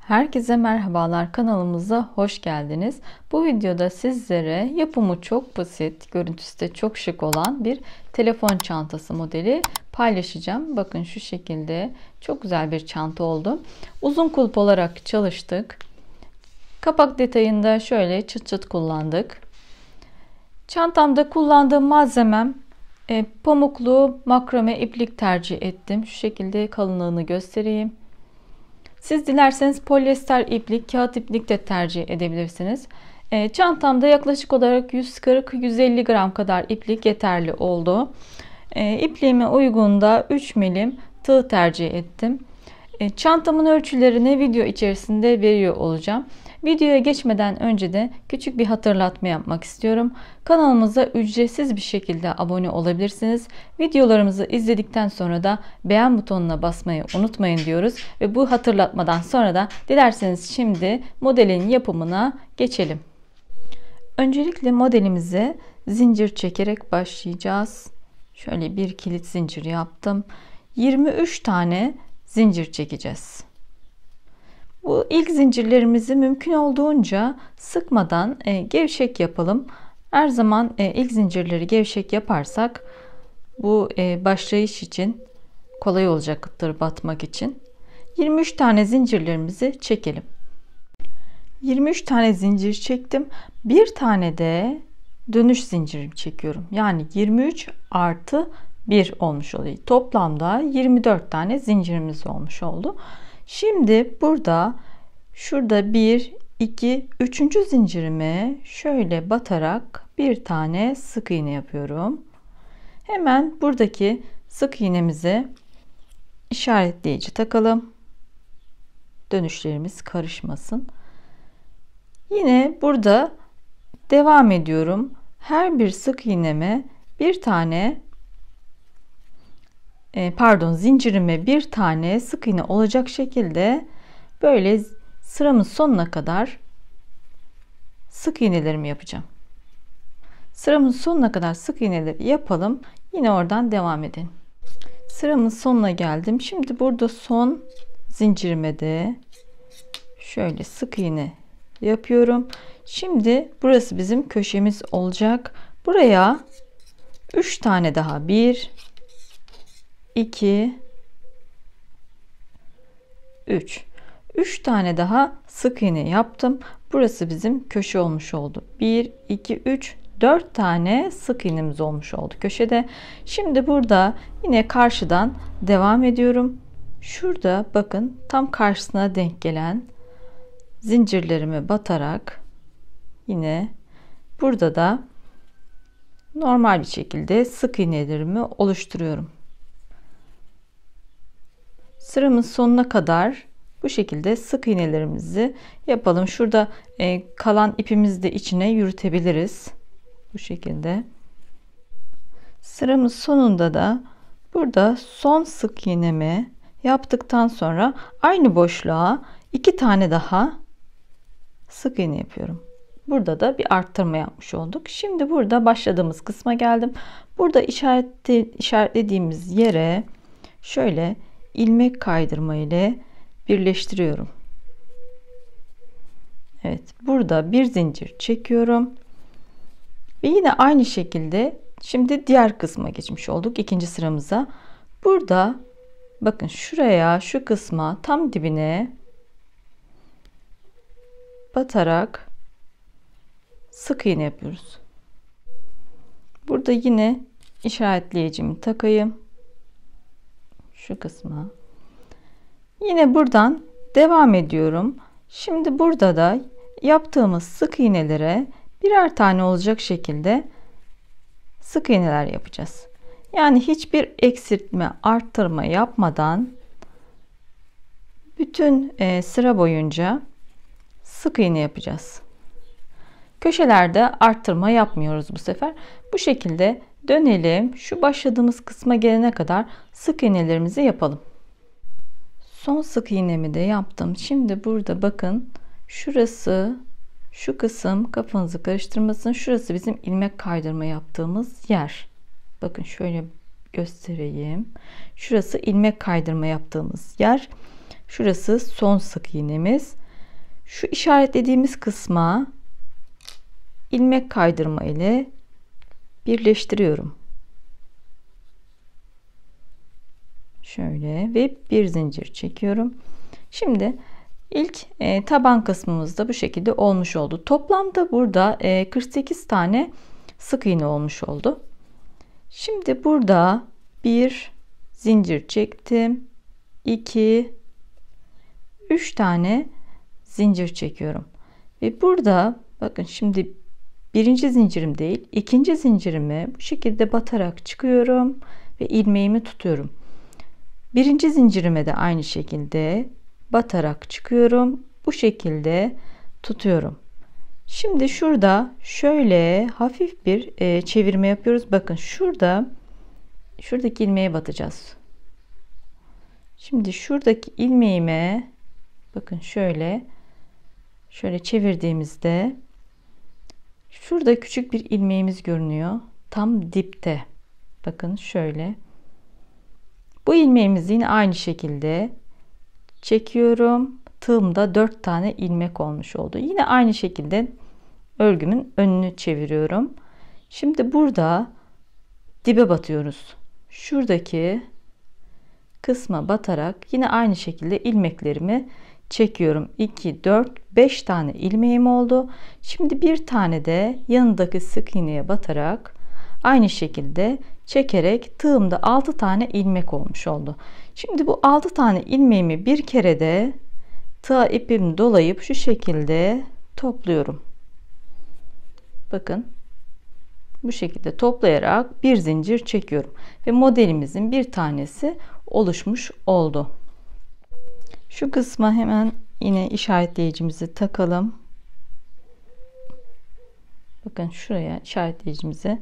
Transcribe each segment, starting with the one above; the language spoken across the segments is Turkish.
Herkese merhabalar, kanalımıza hoş geldiniz. Bu videoda sizlere yapımı çok basit, görüntüsü de çok şık olan bir telefon çantası modeli paylaşacağım. Bakın şu şekilde çok güzel bir çanta oldu. Uzun kulp olarak çalıştık. Kapak detayında şöyle çıt çıt kullandık. Çantamda kullandığım malzemem pamuklu makrame iplik tercih ettim. Şu şekilde kalınlığını göstereyim. Siz dilerseniz polyester iplik, kağıt iplik de tercih edebilirsiniz. Çantamda yaklaşık olarak 140-150 gram kadar iplik yeterli oldu. İpliğime uygun da 3 milim tığ tercih ettim. Çantamın ölçülerini video içerisinde veriyor olacağım. Videoya geçmeden önce de küçük bir hatırlatma yapmak istiyorum. Kanalımıza ücretsiz bir şekilde abone olabilirsiniz. Videolarımızı izledikten sonra da beğen butonuna basmayı unutmayın diyoruz. Ve bu hatırlatmadan sonra da dilerseniz şimdi modelin yapımına geçelim. Öncelikle modelimize zincir çekerek başlayacağız. Şöyle bir kilit zincir yaptım. 23 tane zincir çekeceğiz. Bu ilk zincirlerimizi mümkün olduğunca sıkmadan gevşek yapalım. Her zaman ilk zincirleri gevşek yaparsak bu başlayış için kolay olacaktır batmak için. 23 tane zincirlerimizi çekelim. 23 tane zincir çektim. Bir tane de dönüş zinciri çekiyorum. Yani 23 artı 1 olmuş oluyor. Toplamda 24 tane zincirimiz olmuş oldu. Şimdi şurada 1, 2, 3. zincirime şöyle batarak bir tane sık iğne yapıyorum. Hemen buradaki sık iğnemize işaretleyici takalım. Dönüşlerimiz karışmasın. Yine burada devam ediyorum. Her bir sık iğneme bir tane zincirime bir tane sık iğne olacak şekilde böyle sıramın sonuna kadar sık iğnelerimi yapacağım. Sıramın sonuna kadar sık iğneleri yapalım. Yine oradan devam edelim. Sıramın sonuna geldim. Şimdi burada son zincirime de şöyle sık iğne yapıyorum. Şimdi burası bizim köşemiz olacak. Buraya 3 tane daha 1 2 3 tane daha sık iğne yaptım. Burası bizim köşe olmuş oldu. 1 2 3 4 tane sık iğnemiz olmuş oldu köşede. Şimdi burada yine karşıdan devam ediyorum. Şurada bakın tam karşısına denk gelen zincirlerime batarak yine burada da normal bir şekilde sık iğnelerimi oluşturuyorum. Sıramın sonuna kadar bu şekilde sık iğnelerimizi yapalım. Şurada kalan ipimizi de içine yürütebiliriz. Bu şekilde. Sıramın sonunda da burada son sık iğnemi yaptıktan sonra aynı boşluğa 2 tane daha sık iğne yapıyorum. Burada da bir arttırma yapmış olduk. Şimdi burada başladığımız kısma geldim. Burada işaretlediğimiz yere şöyle ilmek kaydırma ile birleştiriyorum. Evet, burada bir zincir çekiyorum. Ve yine aynı şekilde şimdi diğer kısma geçmiş olduk. İkinci sıramıza. Burada bakın şuraya, şu kısma tam dibine batarak sık iğne yapıyoruz. Burada yine işaretleyicimi takayım. Şu kısma. Yine buradan devam ediyorum. Şimdi burada da yaptığımız sık iğnelere birer tane olacak şekilde sık iğneler yapacağız. Yani hiçbir eksiltme, arttırma yapmadan bütün sıra boyunca sık iğne yapacağız. Köşelerde arttırma yapmıyoruz bu sefer. Bu şekilde dönelim. Şu başladığımız kısma gelene kadar sık iğnelerimizi yapalım. Son sık iğnemi de yaptım. Şimdi burada bakın şurası, şu kısım kafanızı karıştırmasın. Şurası bizim ilmek kaydırma yaptığımız yer. Bakın şöyle göstereyim. Şurası ilmek kaydırma yaptığımız yer. Şurası son sık iğnemiz. Şu işaretlediğimiz kısma ilmek kaydırma ile birleştiriyorum. Şöyle ve bir zincir çekiyorum. Şimdi ilk taban kısmımız da bu şekilde olmuş oldu. Toplamda burada 48 tane sık iğne olmuş oldu. Şimdi burada bir zincir çektim. 2 3 tane zincir çekiyorum. Ve burada bakın şimdi birinci zincirim değil, ikinci zincirime bu şekilde batarak çıkıyorum ve ilmeğimi tutuyorum. Birinci zincirime de aynı şekilde batarak çıkıyorum. Bu şekilde tutuyorum. Şimdi şurada şöyle hafif bir çevirme yapıyoruz. Bakın şuradaki ilmeğe batacağız. Şimdi şuradaki ilmeğime bakın şöyle çevirdiğimizde şurada küçük bir ilmeğimiz görünüyor. Tam dipte. Bakın şöyle. Bu ilmeğimizi yine aynı şekilde çekiyorum. Tığımda 4 tane ilmek olmuş oldu. Yine aynı şekilde örgümün önünü çeviriyorum. Şimdi burada dibe batıyoruz. Şuradaki kısma batarak yine aynı şekilde ilmeklerimi çekiyorum. 2 4 5 tane ilmeğim oldu. Şimdi bir tane de yanındaki sık iğneye batarak aynı şekilde çekerek tığımda 6 tane ilmek olmuş oldu. Şimdi bu 6 tane ilmeğimi bir kere de tığ ipimi dolayıp şu şekilde topluyorum. Bakın bu şekilde toplayarak bir zincir çekiyorum ve modelimizin bir tanesi oluşmuş oldu. Şu kısma hemen yine işaretleyicimizi takalım. Bakın şuraya işaretleyicimizi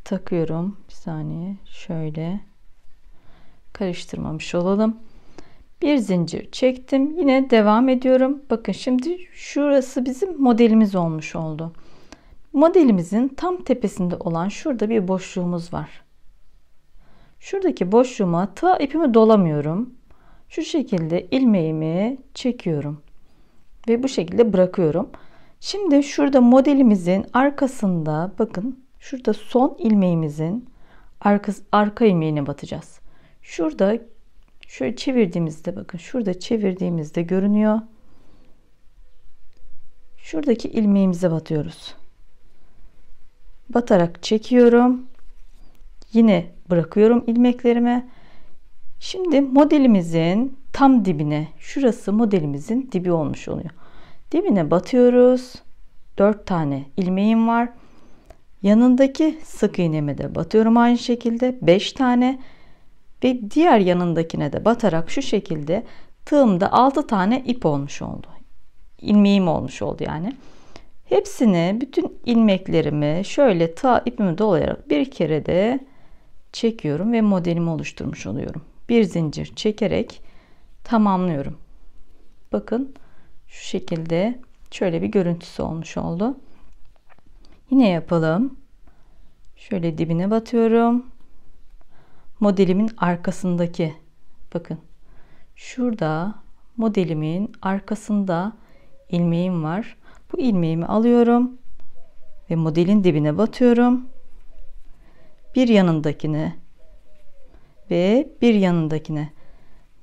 takıyorum. Bir saniye şöyle karıştırmamış olalım. Bir zincir çektim. Yine devam ediyorum. Bakın şimdi şurası bizim modelimiz olmuş oldu. Modelimizin tam tepesinde olan şurada bir boşluğumuz var. Şuradaki boşluğuma tığ ipimi dolamıyorum. Şu şekilde ilmeğimi çekiyorum ve bu şekilde bırakıyorum. Şimdi şurada modelimizin arkasında bakın şurada son ilmeğimizin arka ilmeğine batacağız. Şurada şöyle çevirdiğimizde bakın şurada çevirdiğimizde görünüyor. Şuradaki ilmeğimize batıyoruz. Batarak çekiyorum. Yine bırakıyorum ilmeklerimi. Şimdi modelimizin tam dibine, şurası modelimizin dibi olmuş oluyor. Dibine batıyoruz. 4 tane ilmeğim var. Yanındaki sık iğneme de batıyorum aynı şekilde 5 tane ve diğer yanındakine de batarak şu şekilde tığımda 6 tane ip olmuş oldu. İlmeğim olmuş oldu yani. Hepsini, bütün ilmeklerimi şöyle tığ ipimi dolayarak bir kere de çekiyorum ve modelimi oluşturmuş oluyorum. Bir zincir çekerek tamamlıyorum. Bakın şu şekilde şöyle bir görüntüsü olmuş oldu. Yine yapalım. Şöyle dibine batıyorum. Modelimin arkasındaki bakın şurada modelimin arkasında ilmeğim var. Bu ilmeğimi alıyorum ve modelin dibine batıyorum. Bir yanındakine ve bir yanındakine,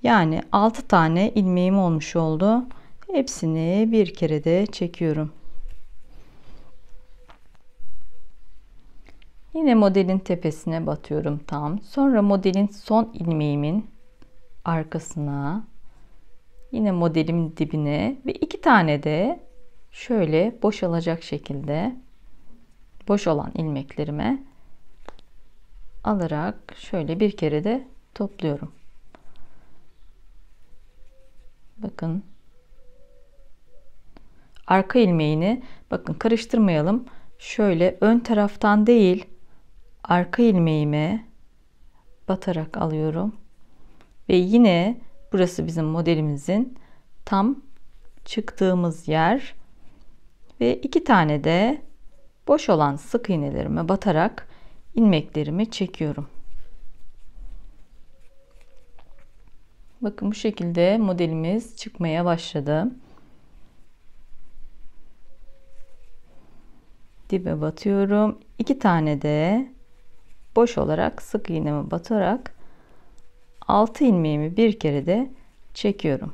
yani 6 tane ilmeğim olmuş oldu. Hepsini bir kere de çekiyorum. Yine modelin tepesine batıyorum tam. Sonra modelin son ilmeğimin arkasına, yine modelimin dibine ve 2 tane de şöyle boşalacak şekilde boş olan ilmeklerime alarak şöyle bir kere de topluyorum. Bakın arka ilmeğini bakın karıştırmayalım. Şöyle ön taraftan değil arka ilmeğime batarak alıyorum. Ve yine burası bizim modelimizin tam çıktığımız yer. Ve 2 tane de boş olan sık iğnelerime batarak ilmeklerimi çekiyorum. Bakın bu şekilde modelimiz çıkmaya başladı. Dibe batıyorum. 2 tane de boş olarak sık iğnemi batarak 6 ilmeğimi bir kere de çekiyorum.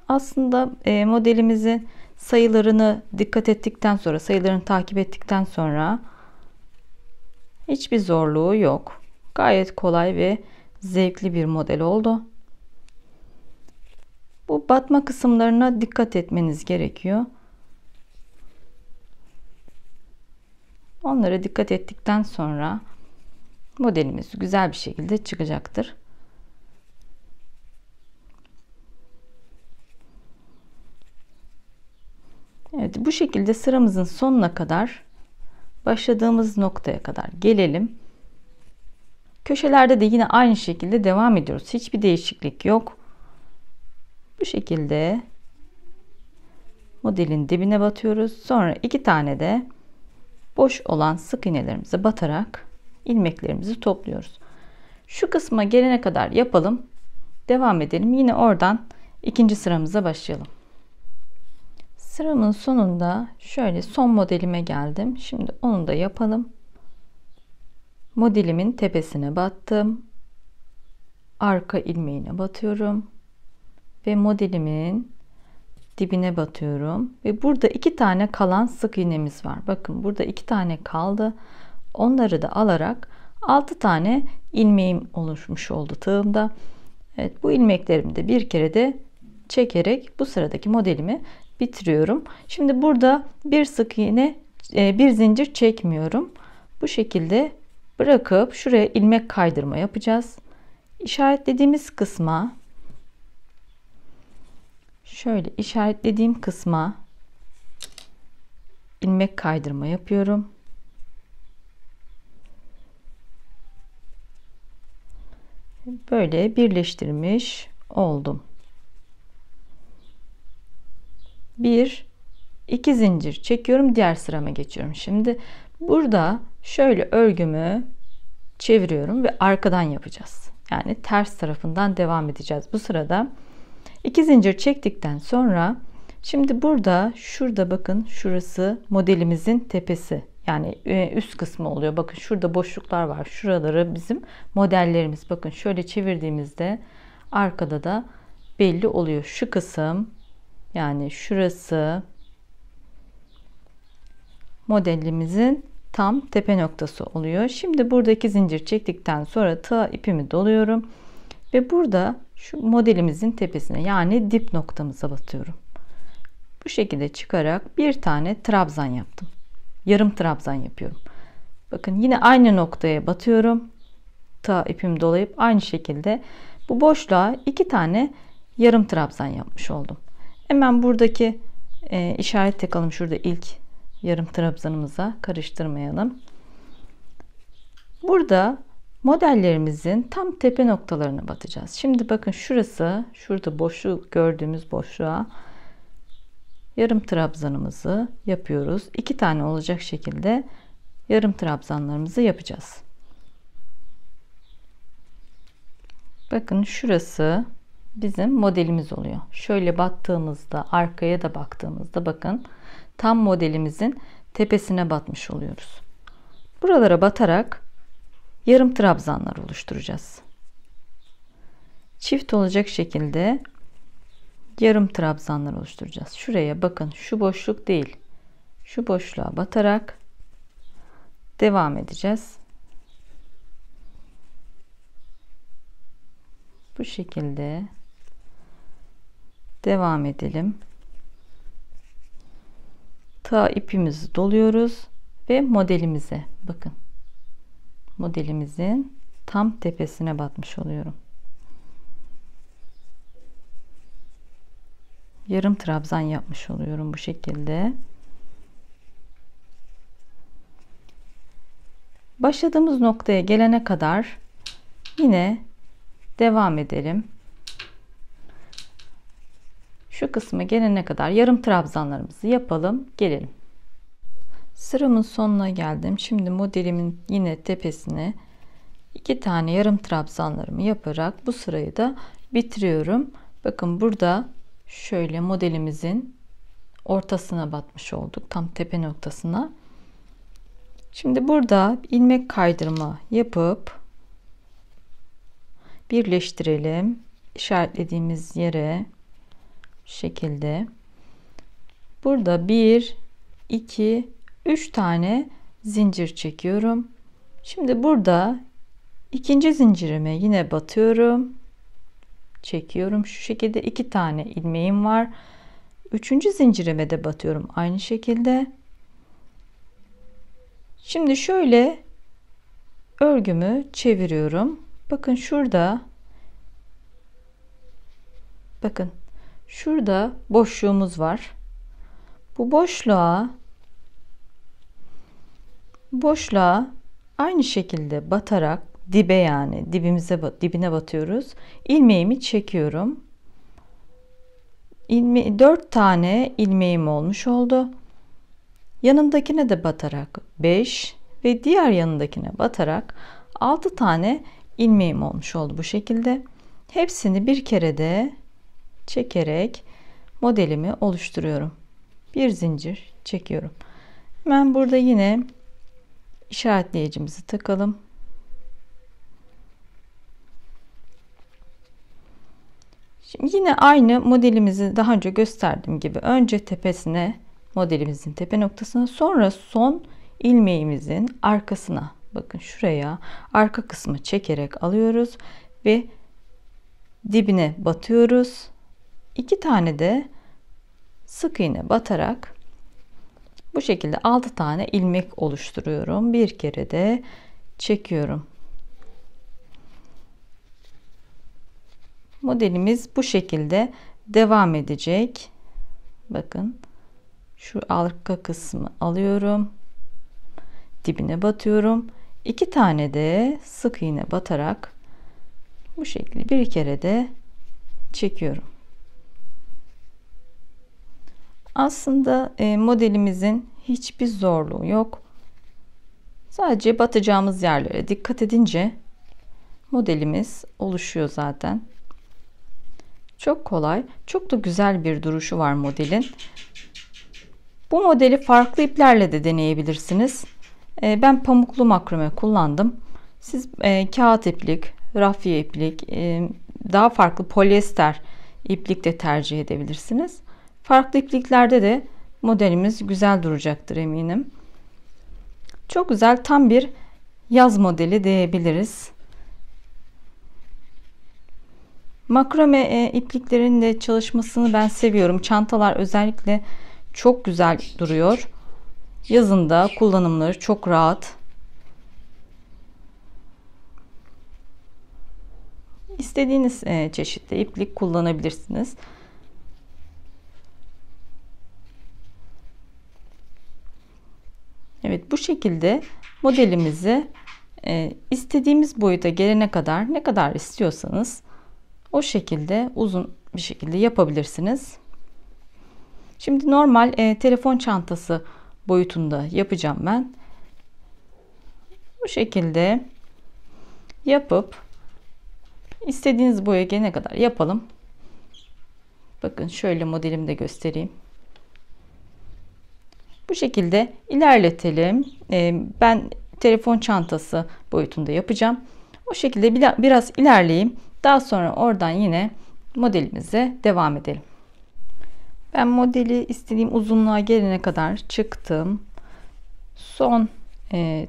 Aslında modelimizin sayılarını dikkat ettikten sonra, sayılarını takip ettikten sonra hiçbir zorluğu yok. Gayet kolay ve zevkli bir model oldu. Bu batma kısımlarına dikkat etmeniz gerekiyor. Onlara dikkat ettikten sonra modelimiz güzel bir şekilde çıkacaktır. Evet, bu şekilde sıramızın sonuna kadar, başladığımız noktaya kadar gelelim. Köşelerde de yine aynı şekilde devam ediyoruz. Hiçbir değişiklik yok. Bu şekilde modelin dibine batıyoruz. Sonra 2 tane de boş olan sık iğnelerimize batarak ilmeklerimizi topluyoruz. Şu kısma gelene kadar yapalım. Devam edelim. Yine oradan ikinci sıramıza başlayalım. Sıramın sonunda şöyle son modelime geldim. Şimdi onu da yapalım. Modelimin tepesine battım. Arka ilmeğine batıyorum. Ve modelimin dibine batıyorum. Ve burada 2 tane kalan sık iğnemiz var. Bakın burada 2 tane kaldı. Onları da alarak 6 tane ilmeğim oluşmuş oldu tığımda. Evet, bu ilmeklerimi de bir kere de çekerek bu sıradaki modelimi bitiriyorum. Şimdi burada bir sık iğne, bir zincir çekmiyorum. Bu şekilde bırakıp şuraya ilmek kaydırma yapacağız. İşaretlediğimiz kısma, şöyle işaretlediğim kısma ilmek kaydırma yapıyorum. Böyle birleştirmiş oldum. 1 2 zincir çekiyorum, diğer sırama geçiyorum. Şimdi burada şöyle örgümü çeviriyorum ve arkadan yapacağız. Yani ters tarafından devam edeceğiz. Bu sırada 2 zincir çektikten sonra şimdi burada, şurada bakın, şurası modelimizin tepesi. Yani üst kısmı oluyor. Bakın şurada boşluklar var. Şuraları bizim modellerimiz. Bakın şöyle çevirdiğimizde arkada da belli oluyor. Şu kısım, yani şurası modelimizin tam tepe noktası oluyor. Şimdi buradaki zincir çektikten sonra tığ ipimi doluyorum ve burada şu modelimizin tepesine, yani dip noktamıza batıyorum. Bu şekilde çıkarak bir tane trabzan yaptım. Yarım trabzan yapıyorum. Bakın yine aynı noktaya batıyorum. Tığ ipimi dolayıp aynı şekilde bu boşluğa 2 tane yarım trabzan yapmış oldum. Hemen buradaki işaret takalım şurada ilk yarım trabzanımıza, karıştırmayalım. Burada modellerimizin tam tepe noktalarına batacağız. Şimdi bakın şurası, şurada boşluk, gördüğümüz boşluğa yarım trabzanımızı yapıyoruz. 2 tane olacak şekilde yarım trabzanlarımızı yapacağız. Bakın şurası bizim modelimiz oluyor. Şöyle battığımızda, arkaya da baktığımızda bakın tam modelimizin tepesine batmış oluyoruz. Buralara batarak yarım trabzanlar oluşturacağız. Çift olacak şekilde yarım trabzanlar oluşturacağız. Şuraya bakın, şu boşluk değil, şu boşluğa batarak devam edeceğiz. Bu şekilde devam edelim. Tığ ipimizi doluyoruz ve modelimize bakın. Modelimizin tam tepesine batmış oluyorum. Yarım trabzan yapmış oluyorum bu şekilde. Başladığımız noktaya gelene kadar yine devam edelim. Şu kısma gelene kadar yarım trabzanlarımızı yapalım, gelelim. Sıramın sonuna geldim. Şimdi modelimin yine tepesine 2 tane yarım trabzanlarımı yaparak bu sırayı da bitiriyorum. Bakın burada şöyle modelimizin ortasına batmış olduk. Tam tepe noktasına. Şimdi burada ilmek kaydırma yapıp birleştirelim. İşaretlediğimiz yere şu şekilde. Burada 1, 2, 3 tane zincir çekiyorum. Şimdi burada ikinci zincirime yine batıyorum. Çekiyorum. Şu şekilde 2 tane ilmeğim var. Üçüncü zincirime de batıyorum aynı şekilde. Şimdi şöyle örgümü çeviriyorum. Bakın şurada, bakın şurada boşluğumuz var. Bu boşluğa aynı şekilde batarak dibe, yani dibine batıyoruz. İlmeğimi çekiyorum. 4 tane ilmeğim olmuş oldu. Yanındakine de batarak 5 ve diğer yanındakine batarak 6 tane ilmeğim olmuş oldu bu şekilde. Hepsini bir kere de çekerek modelimi oluşturuyorum. Bir zincir çekiyorum. Hemen burada yine işaretleyicimizi takalım. Şimdi yine aynı modelimizi daha önce gösterdiğim gibi önce tepesine, modelimizin tepe noktasına, sonra son ilmeğimizin arkasına, bakın şuraya arka kısmı çekerek alıyoruz ve dibine batıyoruz. 2 tane de sık iğne batarak bu şekilde 6 tane ilmek oluşturuyorum. Bir kere de çekiyorum. Modelimiz bu şekilde devam edecek. Bakın şu arka kısmı alıyorum. Dibine batıyorum. 2 tane de sık iğne batarak bu şekilde bir kere de çekiyorum. Aslında modelimizin hiçbir zorluğu yok. Sadece batacağımız yerlere dikkat edince modelimiz oluşuyor zaten. Çok kolay, çok da güzel bir duruşu var modelin. Bu modeli farklı iplerle de deneyebilirsiniz. Ben pamuklu makrame kullandım. Siz kağıt iplik, rafya iplik, daha farklı polyester iplik de tercih edebilirsiniz. Farklı ipliklerde de modelimiz güzel duracaktır eminim. Çok güzel, tam bir yaz modeli diyebiliriz. Makrame ipliklerin de çalışmasını ben seviyorum. Çantalar özellikle çok güzel duruyor. Yazında kullanımları çok rahat. İstediğiniz çeşitte iplik kullanabilirsiniz. Evet, bu şekilde modelimizi istediğimiz boyuta gelene kadar, ne kadar istiyorsanız o şekilde uzun bir şekilde yapabilirsiniz. Şimdi normal telefon çantası boyutunda yapacağım ben. Bu şekilde yapıp istediğiniz boya gelene kadar yapalım. Bakın şöyle modelimi de göstereyim. Bu şekilde ilerletelim. Ben telefon çantası boyutunda yapacağım. O şekilde biraz ilerleyeyim. Daha sonra oradan yine modelimize devam edelim. Ben modeli istediğim uzunluğa gelene kadar çıktım. Son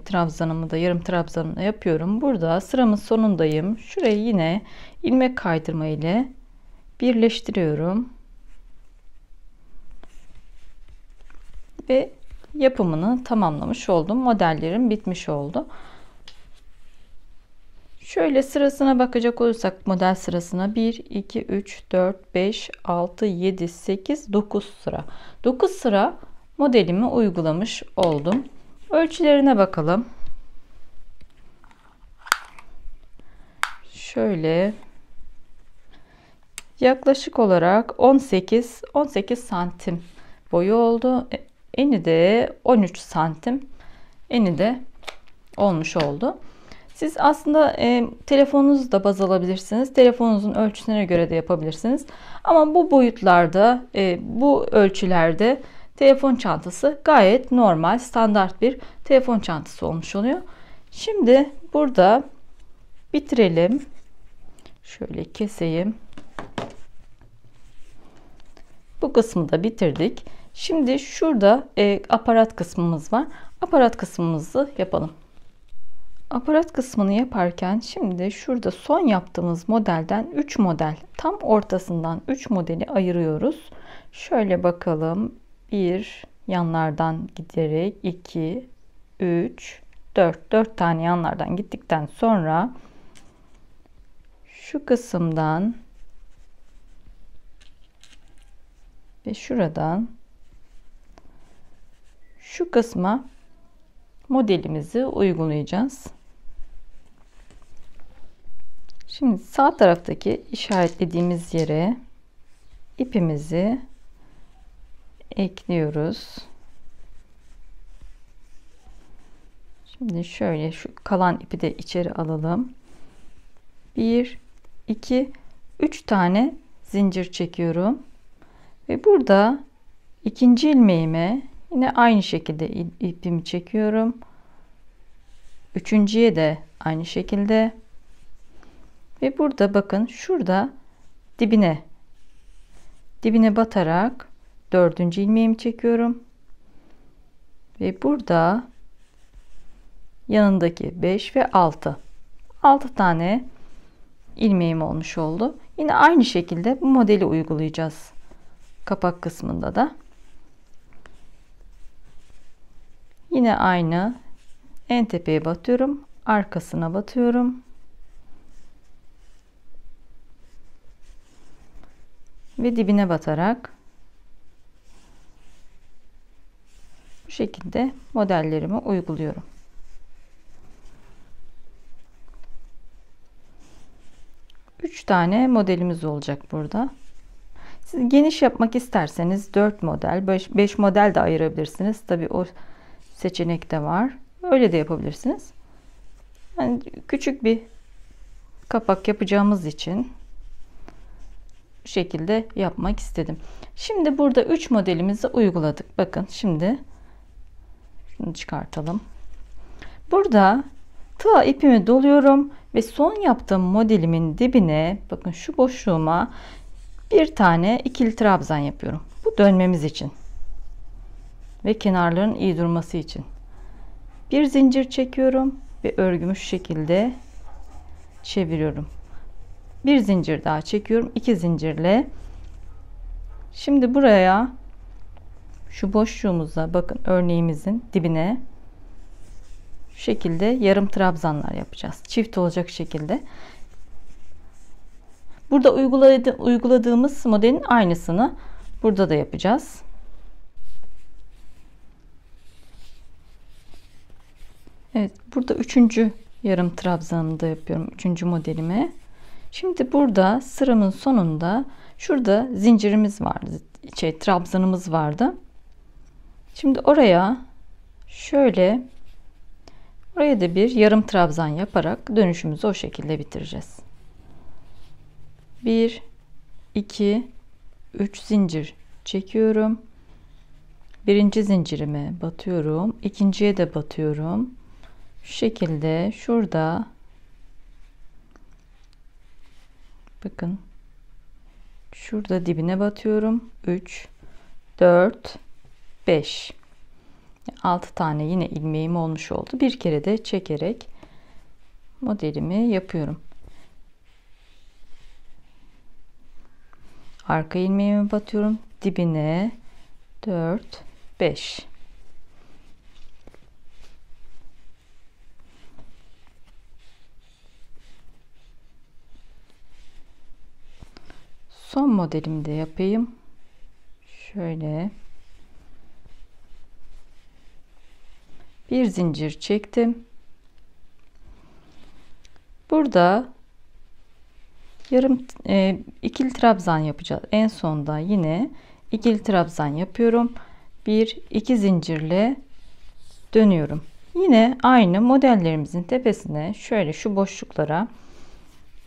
trabzanımı da, yarım trabzanımı da yapıyorum. Burada sıramın sonundayım. Şurayı yine ilmek kaydırma ile birleştiriyorum. Ve yapımını tamamlamış oldum. Modellerim bitmiş oldu. Şöyle sırasına bakacak olursak model sırasına 1, 2, 3, 4, 5, 6, 7, 8, 9 sıra. 9 sıra modelimi uygulamış oldum. Ölçülerine bakalım. Şöyle yaklaşık olarak 18 santim boyu oldu. Eni de 13 santim eni de olmuş oldu. Siz aslında telefonunuzu da baz alabilirsiniz. Telefonunuzun ölçüsüne göre de yapabilirsiniz. Ama bu boyutlarda, bu ölçülerde telefon çantası gayet normal, standart bir telefon çantası olmuş oluyor. Şimdi burada bitirelim. Şöyle keseyim. Bu kısmı da bitirdik. Şimdi şurada aparat kısmımız var. Aparat kısmımızı yapalım. Aparat kısmını yaparken şimdi şurada son yaptığımız modelden 3 model, tam ortasından 3 modeli ayırıyoruz. Şöyle bakalım. 1 yanlardan giderek 2 3 4 tane yanlardan gittikten sonra şu kısımdan ve şuradan şu kısma modelimizi uygulayacağız. Şimdi sağ taraftaki işaretlediğimiz yere ipimizi ekliyoruz. Şimdi şöyle şu kalan ipi de içeri alalım. 1 2 3 tane zincir çekiyorum. Ve burada ikinci ilmeğime yine aynı şekilde ipimi çekiyorum. Üçüncüye de aynı şekilde. Ve burada bakın şurada dibine batarak dördüncü ilmeğimi çekiyorum. Ve burada yanındaki 5 ve 6 tane ilmeğim olmuş oldu. Yine aynı şekilde bu modeli uygulayacağız. Kapak kısmında da. Yine aynı. En tepeye batıyorum. Arkasına batıyorum. Ve dibine batarak bu şekilde modellerimi uyguluyorum. Üç tane modelimiz olacak burada. Siz geniş yapmak isterseniz 4 model, 5 model de ayırabilirsiniz. Tabii o seçenek de var. Öyle de yapabilirsiniz. Yani küçük bir kapak yapacağımız için bu şekilde yapmak istedim. Şimdi burada 3 modelimizi uyguladık. Bakın şimdi şunu çıkartalım. Burada tığ ipimi doluyorum ve son yaptığım modelimin dibine, bakın şu boşluğuma bir tane ikili trabzan yapıyorum. Bu dönmemiz için ve kenarların iyi durması için. Bir zincir çekiyorum ve örgümü şu şekilde çeviriyorum. Bir zincir daha çekiyorum. 2 zincirle. Şimdi buraya şu boşluğumuza bakın, örneğimizin dibine şu şekilde yarım trabzanlar yapacağız. Çift olacak şekilde. Burada uyguladığımız modelin aynısını burada da yapacağız. Evet, burada 3. yarım trabzanımı da yapıyorum. 3. modelime. Şimdi burada sıramın sonunda şurada zincirimiz vardı. Trabzanımız vardı. Şimdi oraya da bir yarım trabzan yaparak dönüşümüzü o şekilde bitireceğiz. 1 2 3 zincir çekiyorum. Birinci zincirime batıyorum. İkinciye de batıyorum. Şu şekilde şurada bakın şurada dibine batıyorum. 3 4 5 6 tane yine ilmeğim olmuş oldu. Bir kere de çekerek modelimi yapıyorum. Arka ilmeğimi batıyorum. Dibine 4 5 son modelimi de yapayım. Şöyle bir zincir çektim. Burada ikili trabzan yapacağız. En sonda yine ikili trabzan yapıyorum. 1 2 zincirle dönüyorum. Yine aynı modellerimizin tepesine şöyle şu boşluklara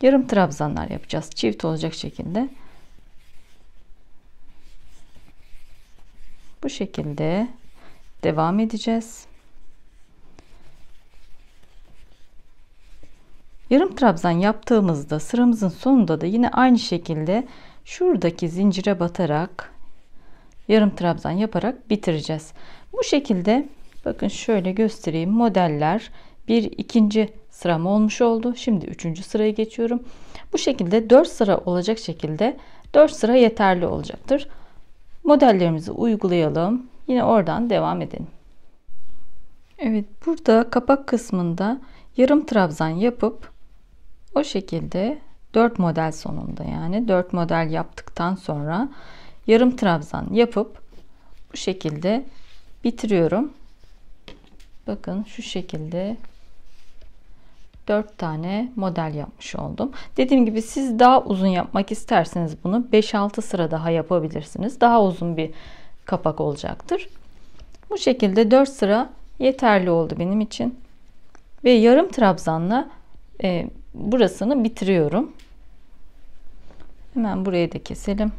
yarım trabzanlar yapacağız. Çift olacak şekilde. Bu şekilde devam edeceğiz. Yarım trabzan yaptığımızda sıramızın sonunda da yine aynı şekilde şuradaki zincire batarak yarım trabzan yaparak bitireceğiz. Bu şekilde bakın şöyle göstereyim. Modeller ikinci sıram olmuş oldu. Şimdi üçüncü sıraya geçiyorum. Bu şekilde 4 sıra olacak şekilde 4 sıra yeterli olacaktır. Modellerimizi uygulayalım. Yine oradan devam edelim. Evet, burada kapak kısmında yarım trabzan yapıp o şekilde 4 model sonunda, yani 4 model yaptıktan sonra yarım trabzan yapıp bu şekilde bitiriyorum. Bakın şu şekilde 4 tane model yapmış oldum. Dediğim gibi siz daha uzun yapmak isterseniz bunu 5-6 sıra daha yapabilirsiniz. Daha uzun bir kapak olacaktır. Bu şekilde 4 sıra yeterli oldu benim için. Ve yarım trabzanla burasını bitiriyorum. Hemen burayı da keselim.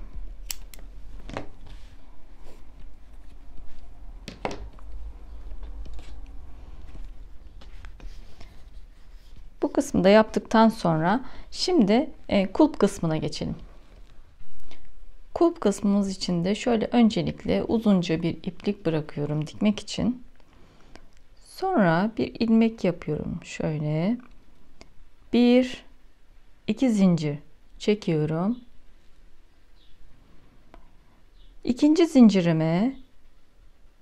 Bu kısmı da yaptıktan sonra şimdi kulp kısmına geçelim. Kulp kısmımız için de şöyle öncelikle uzunca bir iplik bırakıyorum dikmek için. Sonra bir ilmek yapıyorum. Şöyle 1-2 zincir çekiyorum. İkinci zincirime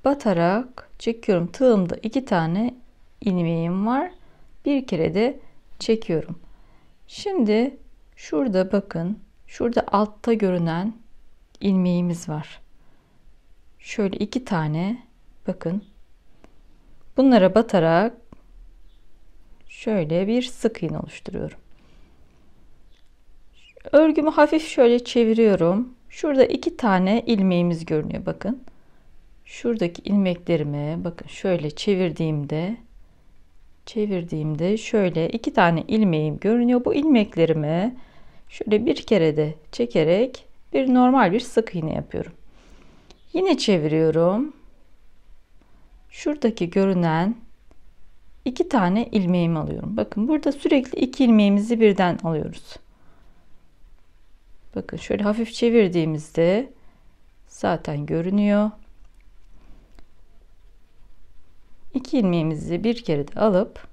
batarak çekiyorum. Tığımda 2 tane ilmeğim var. Bir kere de çekiyorum. Şimdi şurada bakın, şurada altta görünen ilmeğimiz var. Şöyle 2 tane bakın. Bunlara batarak şöyle bir sık iğne oluşturuyorum. Örgümü hafif şöyle çeviriyorum. Şurada 2 tane ilmeğimiz görünüyor bakın. Şuradaki ilmeklerimi bakın şöyle çevirdiğimde şöyle 2 tane ilmeğim görünüyor. Bu ilmeklerimi şöyle bir kere de çekerek normal bir sık iğne yapıyorum. Yine çeviriyorum. Şuradaki görünen 2 tane ilmeğimi alıyorum. Bakın burada sürekli 2 ilmeğimizi birden alıyoruz. Bakın şöyle hafif çevirdiğimizde zaten görünüyor. 2 ilmeğimizi bir kere de alıp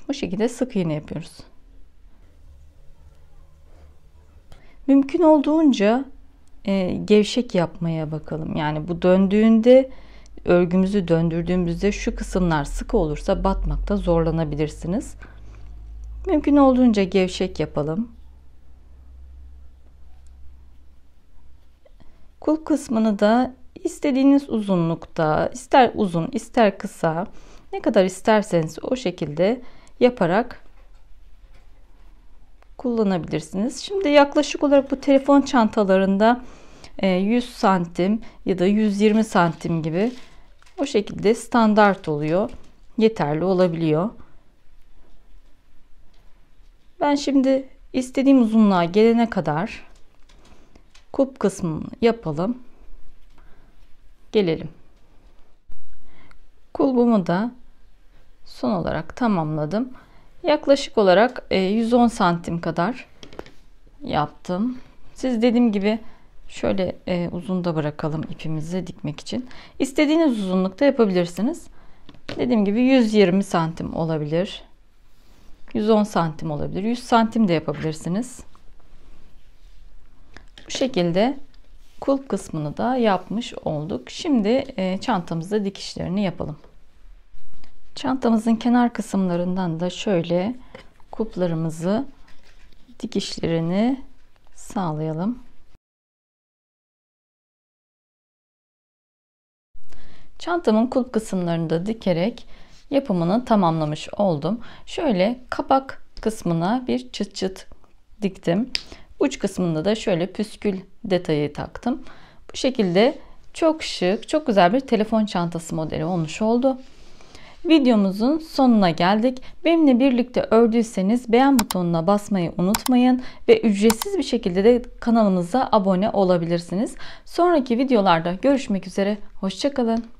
bu şekilde sık iğne yapıyoruz. Mümkün olduğunca gevşek yapmaya bakalım. Yani bu döndüğünde, örgümüzü döndürdüğümüzde şu kısımlar sıkı olursa batmakta zorlanabilirsiniz. Mümkün olduğunca gevşek yapalım. Kulp kısmını da istediğiniz uzunlukta, ister uzun ister kısa, ne kadar isterseniz o şekilde yaparak kullanabilirsiniz. Şimdi yaklaşık olarak bu telefon çantalarında 100 santim ya da 120 santim gibi o şekilde standart oluyor. Yeterli olabiliyor. Ben şimdi istediğim uzunluğa gelene kadar kulp kısmını yapalım. Gelelim. Kulbumu da son olarak tamamladım. Yaklaşık olarak 110 santim kadar yaptım. Siz dediğim gibi şöyle uzun da bırakalım ipimizi dikmek için. İstediğiniz uzunlukta yapabilirsiniz. Dediğim gibi 120 santim olabilir. 110 santim olabilir. 100 santim de yapabilirsiniz. Bu şekilde kulp kısmını da yapmış olduk. Şimdi çantamızda dikişlerini yapalım. Çantamızın kenar kısımlarından da şöyle kulplarımızı dikişlerini sağlayalım. Çantamın kulp kısımlarını da dikerek yapımını tamamlamış oldum. Şöyle kapak kısmına bir çıt çıt diktim. Uç kısmında da şöyle püskül detayı taktım. Bu şekilde çok şık, çok güzel bir telefon çantası modeli olmuş oldu. Videomuzun sonuna geldik. Benimle birlikte ördüyseniz beğen butonuna basmayı unutmayın ve ücretsiz bir şekilde de kanalımıza abone olabilirsiniz. Sonraki videolarda görüşmek üzere. Hoşça kalın.